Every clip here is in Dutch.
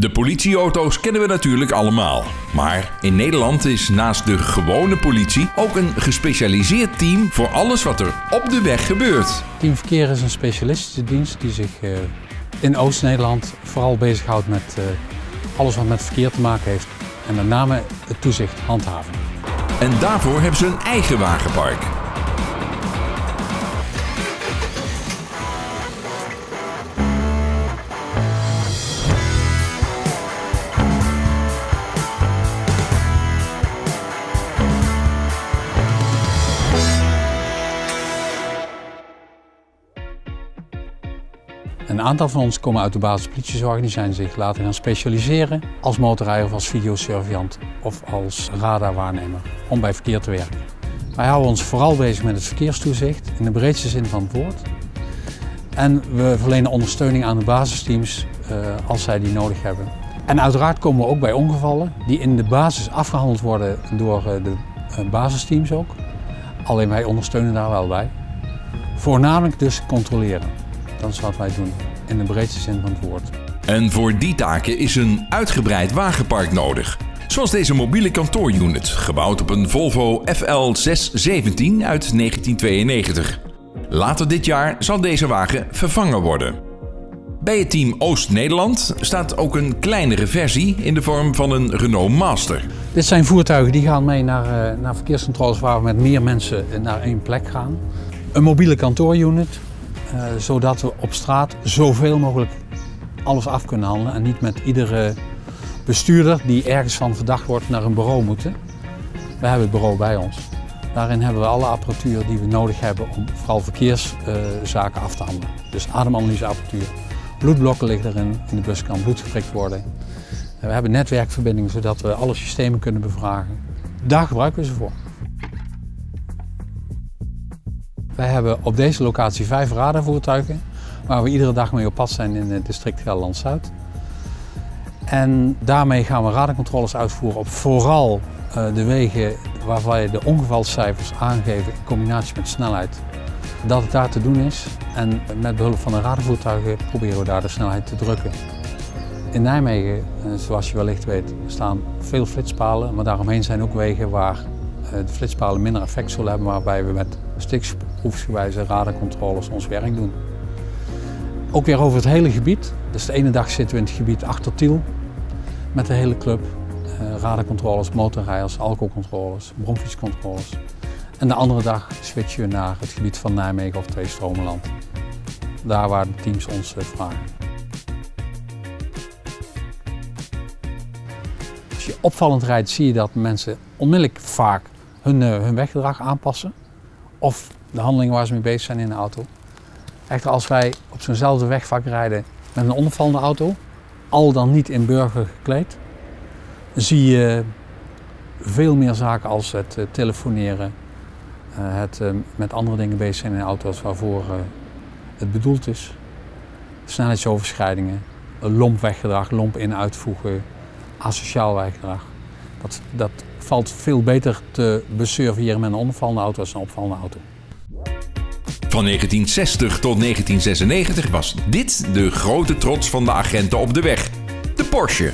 De politieauto's kennen we natuurlijk allemaal. Maar in Nederland is naast de gewone politie ook een gespecialiseerd team voor alles wat er op de weg gebeurt. Team Verkeer is een specialistische dienst die zich in Oost-Nederland vooral bezighoudt met alles wat met verkeer te maken heeft. En met name het toezicht handhaven. En daarvoor hebben ze een eigen wagenpark. Een aantal van ons komen uit de basispolitiezorg, die zijn zich laten gaan specialiseren als motorrijder of als videosurveillant of als radarwaarnemer om bij verkeer te werken. Wij houden ons vooral bezig met het verkeerstoezicht in de breedste zin van het woord. En we verlenen ondersteuning aan de basisteams als zij die nodig hebben. En uiteraard komen we ook bij ongevallen die in de basis afgehandeld worden door de basisteams ook. Alleen wij ondersteunen daar wel bij. Voornamelijk dus controleren. Dat is wat wij doen, in de breedste zin van het woord. En voor die taken is een uitgebreid wagenpark nodig. Zoals deze mobiele kantoorunit, gebouwd op een Volvo FL617 uit 1992. Later dit jaar zal deze wagen vervangen worden. Bij het team Oost-Nederland staat ook een kleinere versie in de vorm van een Renault Master. Dit zijn voertuigen die gaan mee naar verkeerscontroles waar we met meer mensen naar één plek gaan. Een mobiele kantoorunit. Zodat we op straat zoveel mogelijk alles af kunnen handelen en niet met iedere bestuurder die ergens van verdacht wordt naar een bureau moeten. We hebben het bureau bij ons. Daarin hebben we alle apparatuur die we nodig hebben om vooral verkeerszaken af te handelen. Dus ademanalyseapparatuur, bloedblokken liggen erin, in de bus kan bloed geprikt worden. We hebben netwerkverbindingen zodat we alle systemen kunnen bevragen. Daar gebruiken we ze voor. Wij hebben op deze locatie 5 radarvoertuigen waar we iedere dag mee op pad zijn in het district Gelderland-Zuid. En daarmee gaan we radarcontroles uitvoeren op vooral de wegen waar wij de ongevalcijfers aangeven in combinatie met snelheid. Dat het daar te doen is en met behulp van de radarvoertuigen proberen we daar de snelheid te drukken. In Nijmegen, zoals je wellicht weet, staan veel flitspalen, maar daaromheen zijn ook wegen waar de flitspalen minder effect zullen hebben, waarbij we met stikproefsgewijze radarcontroles ons werk doen. Ook weer over het hele gebied. Dus de ene dag zitten we in het gebied achter Tiel met de hele club. Radarcontroles, motorrijders, alcoholcontroles, bromfietscontroles. En de andere dag switchen we naar het gebied van Nijmegen of Tweestromenland. Daar waar de teams ons vragen. Als je opvallend rijdt zie je dat mensen onmiddellijk vaak hun weggedrag aanpassen. Of de handelingen waar ze mee bezig zijn in de auto. Echter, als wij op zo'nzelfde wegvak rijden met een onopvallende auto, al dan niet in burger gekleed, zie je veel meer zaken als het telefoneren, het met andere dingen bezig zijn in de auto's waarvoor het bedoeld is. Snelheidsoverschrijdingen, lomp weggedrag, lomp in uitvoegen, asociaal weggedrag. Dat valt veel beter te besurveilleren met een onopvallende auto als een opvallende auto. Van 1960 tot 1996 was dit de grote trots van de agenten op de weg. De Porsche.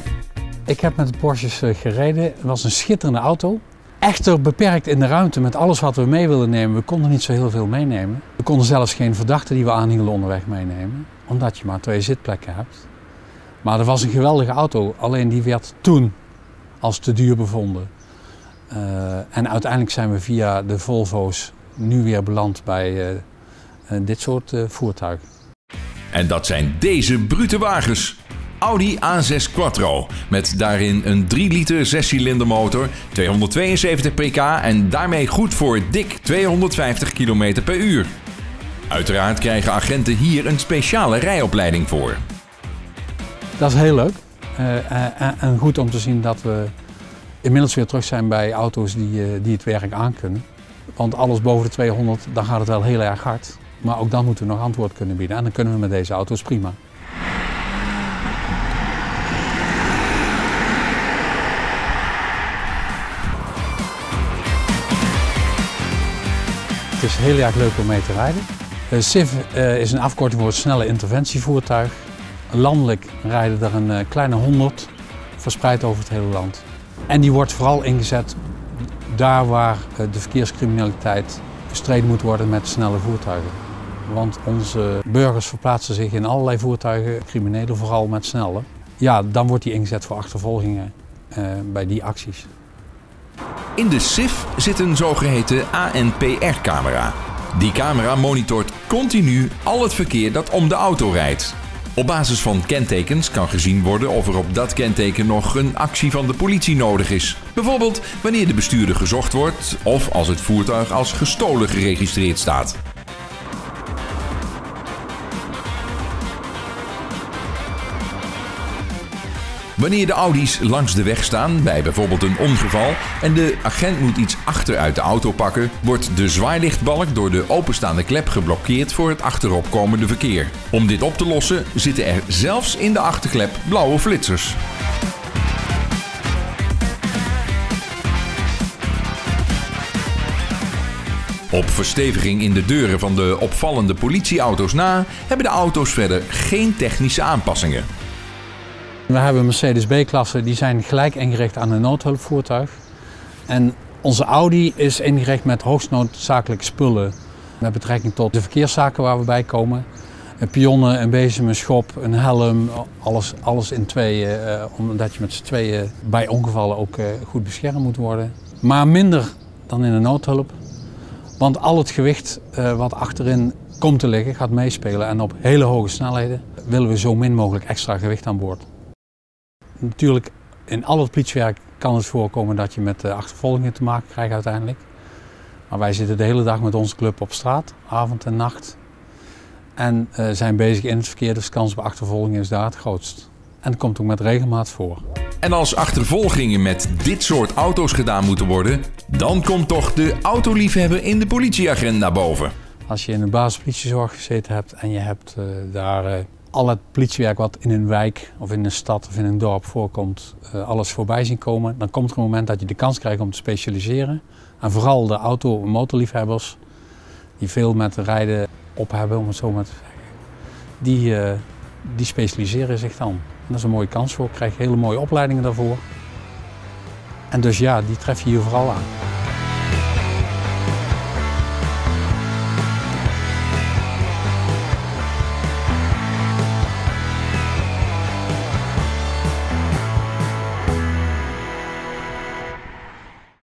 Ik heb met de Porsches gereden. Het was een schitterende auto. Echter beperkt in de ruimte met alles wat we mee wilden nemen. We konden niet zo heel veel meenemen. We konden zelfs geen verdachten die we aanhielden onderweg meenemen. Omdat je maar 2 zitplekken hebt. Maar dat was een geweldige auto. Alleen die werd toen als te duur bevonden. En uiteindelijk zijn we via de Volvo's nu weer beland bij dit soort voertuigen. En dat zijn deze brute wagens. Audi A6 Quattro met daarin een 3 liter 6-cilinder motor, 272 pk en daarmee goed voor dik 250 km per uur. Uiteraard krijgen agenten hier een speciale rijopleiding voor. Dat is heel leuk en goed om te zien dat we inmiddels weer terug zijn bij auto's die het werk aankunnen. Want alles boven de 200, dan gaat het wel heel erg hard. Maar ook dan moeten we nog antwoord kunnen bieden en dan kunnen we met deze auto's prima. Het is heel erg leuk om mee te rijden. SIV is een afkorting voor het snelle interventievoertuig. Landelijk rijden er een kleine 100 verspreid over het hele land. En die wordt vooral ingezet daar waar de verkeerscriminaliteit bestreden moet worden met snelle voertuigen. Want onze burgers verplaatsen zich in allerlei voertuigen, criminelen vooral met snelle. Ja, dan wordt die ingezet voor achtervolgingen bij die acties. In de SIF zit een zogeheten ANPR-camera. Die camera monitort continu al het verkeer dat om de auto rijdt. Op basis van kentekens kan gezien worden of er op dat kenteken nog een actie van de politie nodig is. Bijvoorbeeld wanneer de bestuurder gezocht wordt of als het voertuig als gestolen geregistreerd staat. Wanneer de Audi's langs de weg staan, bij bijvoorbeeld een ongeval, en de agent moet iets achter uit de auto pakken, wordt de zwaailichtbalk door de openstaande klep geblokkeerd voor het achteropkomende verkeer. Om dit op te lossen zitten er zelfs in de achterklep blauwe flitsers. Op versteviging in de deuren van de opvallende politieauto's na hebben de auto's verder geen technische aanpassingen. We hebben Mercedes B-klasse, die zijn gelijk ingericht aan een noodhulpvoertuig. En onze Audi is ingericht met hoogst noodzakelijke spullen. Met betrekking tot de verkeerszaken waar we bij komen. Pionnen, een bezem, een schop, een helm, alles in tweeën. Omdat je met z'n tweeën bij ongevallen ook goed beschermd moet worden. Maar minder dan in de noodhulp. Want al het gewicht wat achterin komt te liggen gaat meespelen. En op hele hoge snelheden willen we zo min mogelijk extra gewicht aan boord. Natuurlijk, in al het politiewerk kan het voorkomen dat je met achtervolgingen te maken krijgt uiteindelijk. Maar wij zitten de hele dag met onze club op straat, avond en nacht. En zijn bezig in het verkeer, dus de kans op achtervolging is daar het grootst. En dat komt ook met regelmaat voor. En als achtervolgingen met dit soort auto's gedaan moeten worden, dan komt toch de autoliefhebber in de politieagent naar boven. Als je in de basispolitiezorg gezeten hebt en je hebt daar al het politiewerk wat in een wijk of in een stad of in een dorp voorkomt, alles voorbij zien komen, dan komt er een moment dat je de kans krijgt om te specialiseren. En vooral de auto- en motorliefhebbers, die veel met rijden op hebben, om het zo maar te zeggen, die specialiseren zich dan. En dat is een mooie kans voor, krijg je hele mooie opleidingen daarvoor. En dus ja, die tref je hier vooral aan.